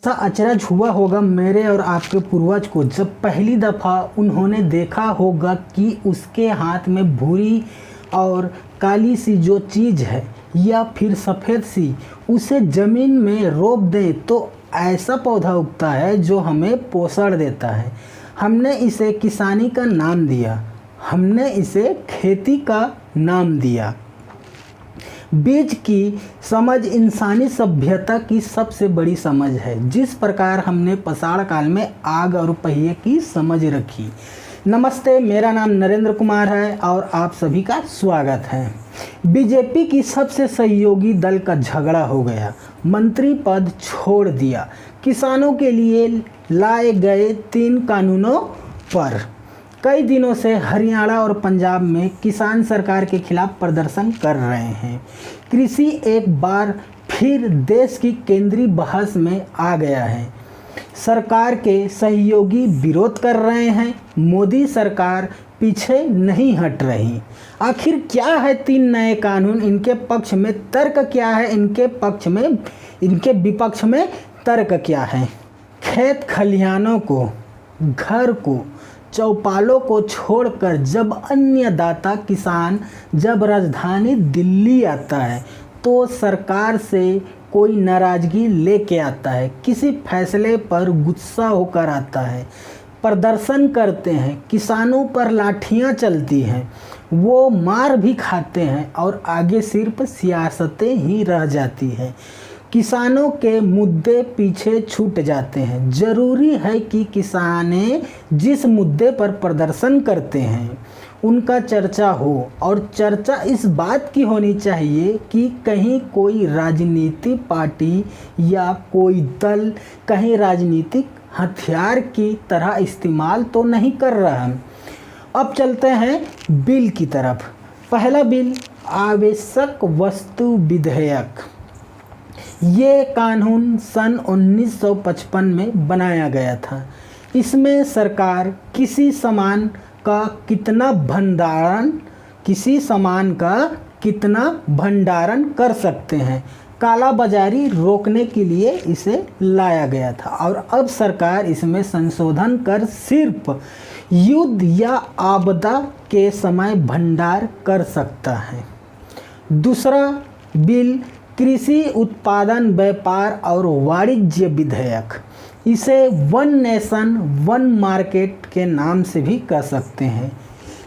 सा अचरज हुआ होगा मेरे और आपके पूर्वज को जब पहली दफ़ा उन्होंने देखा होगा कि उसके हाथ में भूरी और काली सी जो चीज़ है या फिर सफ़ेद सी उसे ज़मीन में रोप दें तो ऐसा पौधा उगता है जो हमें पोषण देता है। हमने इसे किसानी का नाम दिया, हमने इसे खेती का नाम दिया। बीज की समझ इंसानी सभ्यता की सबसे बड़ी समझ है। जिस प्रकार हमने पाषाण काल में आग और पहिए की समझ रखी। नमस्ते, मेरा नाम नरेंद्र कुमार है और आप सभी का स्वागत है। बीजेपी की सबसे सहयोगी दल का झगड़ा हो गया, मंत्री पद छोड़ दिया। किसानों के लिए लाए गए 3 कानूनों पर कई दिनों से हरियाणा और पंजाब में किसान सरकार के खिलाफ प्रदर्शन कर रहे हैं। कृषि एक बार फिर देश की केंद्रीय बहस में आ गया है। सरकार के सहयोगी विरोध कर रहे हैं, मोदी सरकार पीछे नहीं हट रही। आखिर क्या है 3 नए कानून, इनके पक्ष में तर्क क्या है, इनके विपक्ष में तर्क क्या है। खेत खलिहानों को, घर को, चौपालों को छोड़कर जब अन्नदाता किसान जब राजधानी दिल्ली आता है तो सरकार से कोई नाराज़गी लेके आता है, किसी फैसले पर गुस्सा होकर आता है, प्रदर्शन करते हैं, किसानों पर लाठियां चलती हैं, वो मार भी खाते हैं और आगे सिर्फ सियासतें ही रह जाती हैं। किसानों के मुद्दे पीछे छूट जाते हैं। ज़रूरी है कि किसाने जिस मुद्दे पर प्रदर्शन करते हैं उनका चर्चा हो, और चर्चा इस बात की होनी चाहिए कि कहीं कोई राजनीतिक पार्टी या कोई दल कहीं राजनीतिक हथियार की तरह इस्तेमाल तो नहीं कर रहा है। अब चलते हैं बिल की तरफ। पहला बिल, आवश्यक वस्तु विधेयक। ये कानून सन 1955 में बनाया गया था। इसमें सरकार किसी सामान का कितना भंडारण कर सकते हैं, काला बाजारी रोकने के लिए इसे लाया गया था। और अब सरकार इसमें संशोधन कर सिर्फ युद्ध या आपदा के समय भंडार कर सकता है। दूसरा बिल, कृषि उत्पादन व्यापार और वाणिज्य विधेयक। इसे वन नेशन वन मार्केट के नाम से भी कह सकते हैं।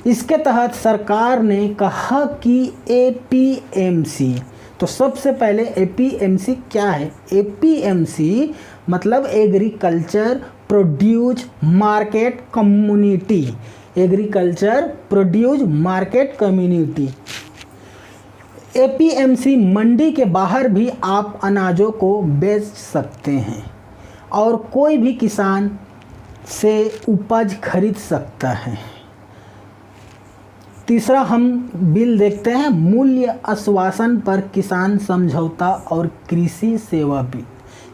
इसके तहत सरकार ने कहा कि एपीएमसी, तो सबसे पहले एपीएमसी क्या है? एपीएमसी मतलब agriculture produce market community. Agriculture produce market community. APMC मंडी के बाहर भी आप अनाजों को बेच सकते हैं और कोई भी किसान से उपज खरीद सकता है। तीसरा हम बिल देखते हैं, मूल्य आश्वासन पर किसान समझौता और कृषि सेवा बिल।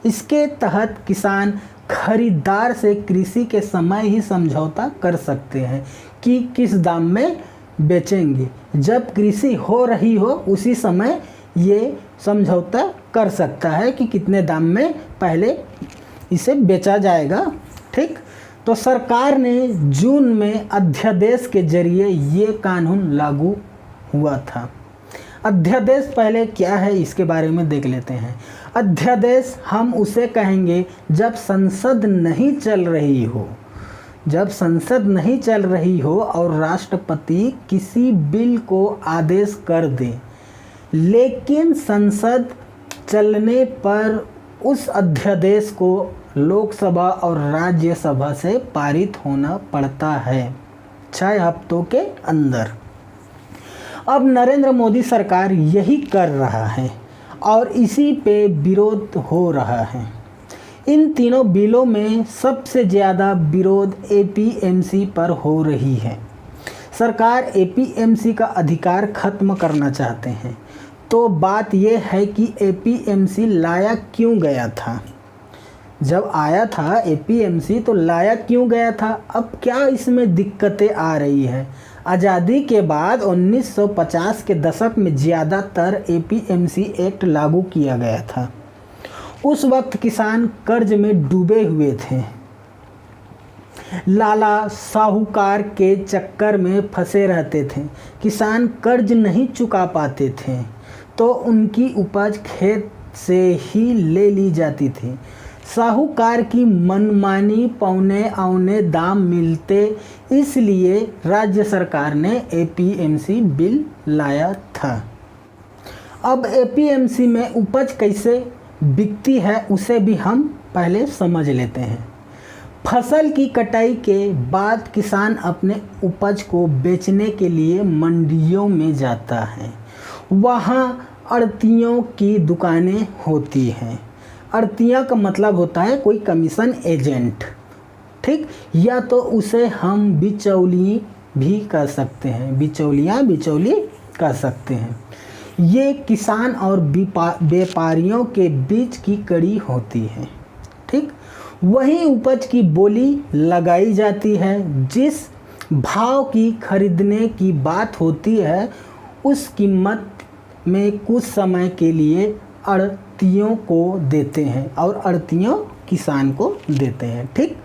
इसके तहत किसान खरीदार से कृषि के समय ही समझौता कर सकते हैं कि किस दाम में बेचेंगे। जब कृषि हो रही हो उसी समय ये समझौता कर सकता है कि कितने दाम में पहले इसे बेचा जाएगा। ठीक, तो सरकार ने जून में अध्यादेश के जरिए ये कानून लागू हुआ था। अध्यादेश पहले क्या है इसके बारे में देख लेते हैं। अध्यादेश हम उसे कहेंगे जब संसद नहीं चल रही हो, जब संसद नहीं चल रही हो और राष्ट्रपति किसी बिल को आदेश कर दे, लेकिन संसद चलने पर उस अध्यादेश को लोकसभा और राज्यसभा से पारित होना पड़ता है 6 हफ्तों के अंदर। अब नरेंद्र मोदी सरकार यही कर रहा है और इसी पे विरोध हो रहा है। इन तीनों बिलों में सबसे ज़्यादा विरोध एपीएमसी पर हो रही है। सरकार एपीएमसी का अधिकार खत्म करना चाहते हैं। तो बात यह है कि एपीएमसी लाया क्यों गया था? जब आया था एपीएमसी तो लाया क्यों गया था? अब क्या इसमें दिक्कतें आ रही है? आज़ादी के बाद 1950 के दशक में ज़्यादातर एपीएमसी एक्ट लागू किया गया था। उस वक्त किसान कर्ज में डूबे हुए थे, लाला साहूकार के चक्कर में फंसे रहते थे। किसान कर्ज नहीं चुका पाते थे तो उनकी उपज खेत से ही ले ली जाती थी। साहूकार की मनमानी पौने औने दाम मिलते, इसलिए राज्य सरकार ने एपीएमसी बिल लाया था। अब एपीएमसी में उपज कैसे बिकती है उसे भी हम पहले समझ लेते हैं। फसल की कटाई के बाद किसान अपने उपज को बेचने के लिए मंडियों में जाता है। वहाँ आढ़तियों की दुकानें होती हैं। आढ़तिया का मतलब होता है कोई कमीशन एजेंट, ठीक, या तो उसे हम बिचौली भी कर सकते हैं, बिचौली कर सकते हैं। ये किसान और व्यापारियों के बीच की कड़ी होती है, ठीक। वही उपज की बोली लगाई जाती है। जिस भाव की खरीदने की बात होती है उस कीमत में कुछ समय के लिए आढ़तियों को देते हैं और आढ़तियों किसान को देते हैं, ठीक।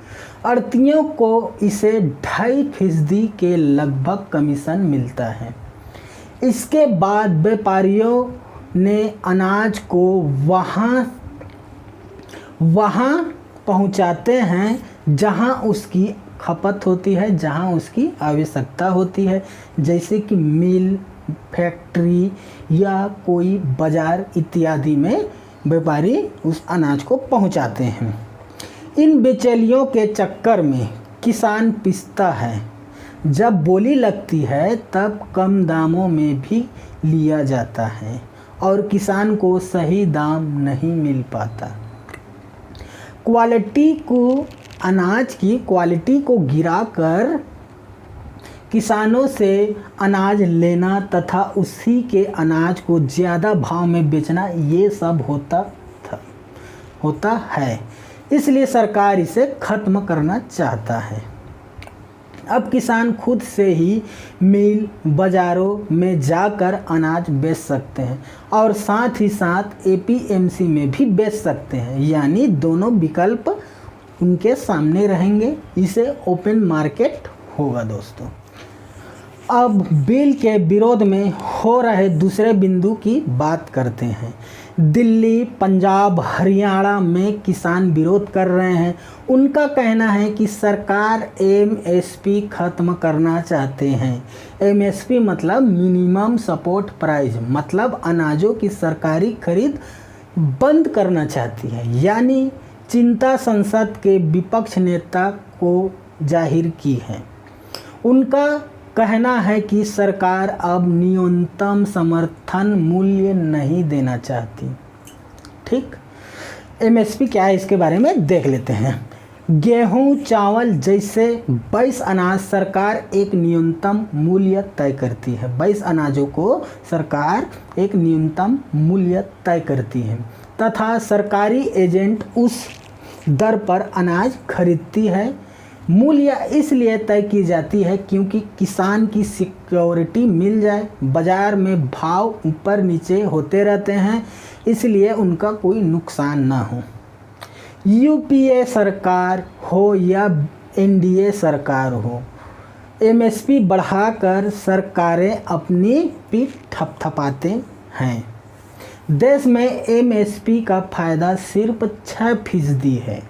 आढ़तियों को इसे 2.5% के लगभग कमीशन मिलता है। इसके बाद व्यापारियों ने अनाज को वहाँ पहुँचाते हैं जहाँ उसकी खपत होती है, जहाँ उसकी आवश्यकता होती है, जैसे कि मिल, फैक्ट्री या कोई बाज़ार इत्यादि में व्यापारी उस अनाज को पहुँचाते हैं। इन बिचौलियों के चक्कर में किसान पिसता है। जब बोली लगती है तब कम दामों में भी लिया जाता है और किसान को सही दाम नहीं मिल पाता। अनाज की क्वालिटी को गिराकर किसानों से अनाज लेना तथा उसी के अनाज को ज़्यादा भाव में बेचना, ये सब होता है। इसलिए सरकार इसे ख़त्म करना चाहता है। अब किसान खुद से ही मिल, बाज़ारों में जाकर अनाज बेच सकते हैं और साथ ही साथ एपीएमसी में भी बेच सकते हैं, यानी दोनों विकल्प उनके सामने रहेंगे। इसे ओपन मार्केट होगा दोस्तों। अब बिल के विरोध में हो रहे दूसरे बिंदु की बात करते हैं। दिल्ली, पंजाब, हरियाणा में किसान विरोध कर रहे हैं। उनका कहना है कि सरकार एमएसपी ख़त्म करना चाहते हैं। एमएसपी मतलब मिनिमम सपोर्ट प्राइस, मतलब अनाजों की सरकारी खरीद बंद करना चाहती है। यानी चिंता संसद के विपक्ष नेता को जाहिर की है। उनका कहना है कि सरकार अब न्यूनतम समर्थन मूल्य नहीं देना चाहती, ठीक। एमएसपी क्या है इसके बारे में देख लेते हैं। गेहूं, चावल जैसे 22 अनाज सरकार एक न्यूनतम मूल्य तय करती है। 22 अनाजों को सरकार एक न्यूनतम मूल्य तय करती है तथा सरकारी एजेंट उस दर पर अनाज खरीदती है। मूल्य इसलिए तय की जाती है क्योंकि किसान की सिक्योरिटी मिल जाए। बाज़ार में भाव ऊपर नीचे होते रहते हैं, इसलिए उनका कोई नुकसान ना हो। यूपीए सरकार हो या एनडीए सरकार हो, एमएसपी बढ़ाकर सरकारें अपनी पीठ थपथपाते हैं। देश में एमएसपी का फ़ायदा सिर्फ 6% है।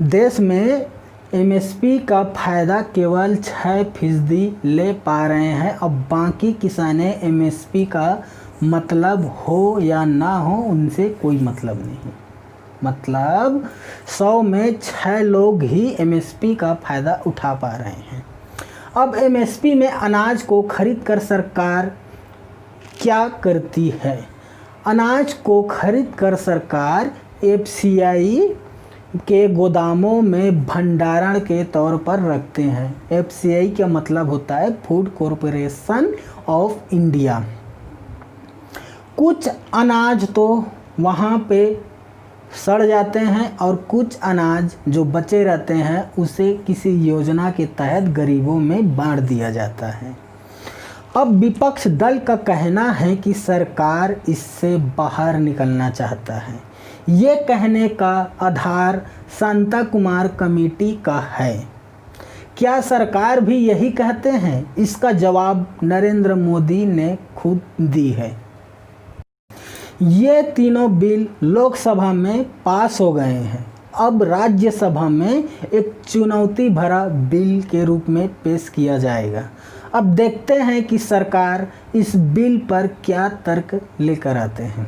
देश में एमएसपी का फ़ायदा केवल 6% ले पा रहे हैं। अब बाकी किसाने एमएसपी का मतलब हो या ना हो उनसे कोई मतलब नहीं। मतलब 100 में 6 लोग ही एमएसपी का फ़ायदा उठा पा रहे हैं। अब एमएसपी में अनाज को खरीद कर सरकार क्या करती है? अनाज को खरीद कर सरकार एफसीआई के गोदामों में भंडारण के तौर पर रखते हैं। एफसीआई का मतलब होता है फूड कॉरपोरेशन ऑफ इंडिया। कुछ अनाज तो वहाँ पे सड़ जाते हैं और कुछ अनाज जो बचे रहते हैं उसे किसी योजना के तहत गरीबों में बांट दिया जाता है। अब विपक्ष दल का कहना है कि सरकार इससे बाहर निकलना चाहता है। ये कहने का आधार शांता कुमार कमेटी का है। क्या सरकार भी यही कहते हैं? इसका जवाब नरेंद्र मोदी ने खुद दी है। ये तीनों बिल लोकसभा में पास हो गए हैं। अब राज्यसभा में एक चुनौती भरा बिल के रूप में पेश किया जाएगा। अब देखते हैं कि सरकार इस बिल पर क्या तर्क लेकर आते हैं।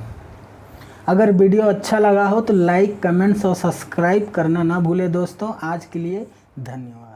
अगर वीडियो अच्छा लगा हो तो लाइक, कमेंट्स और सब्सक्राइब करना ना भूलें दोस्तों। आज के लिए धन्यवाद।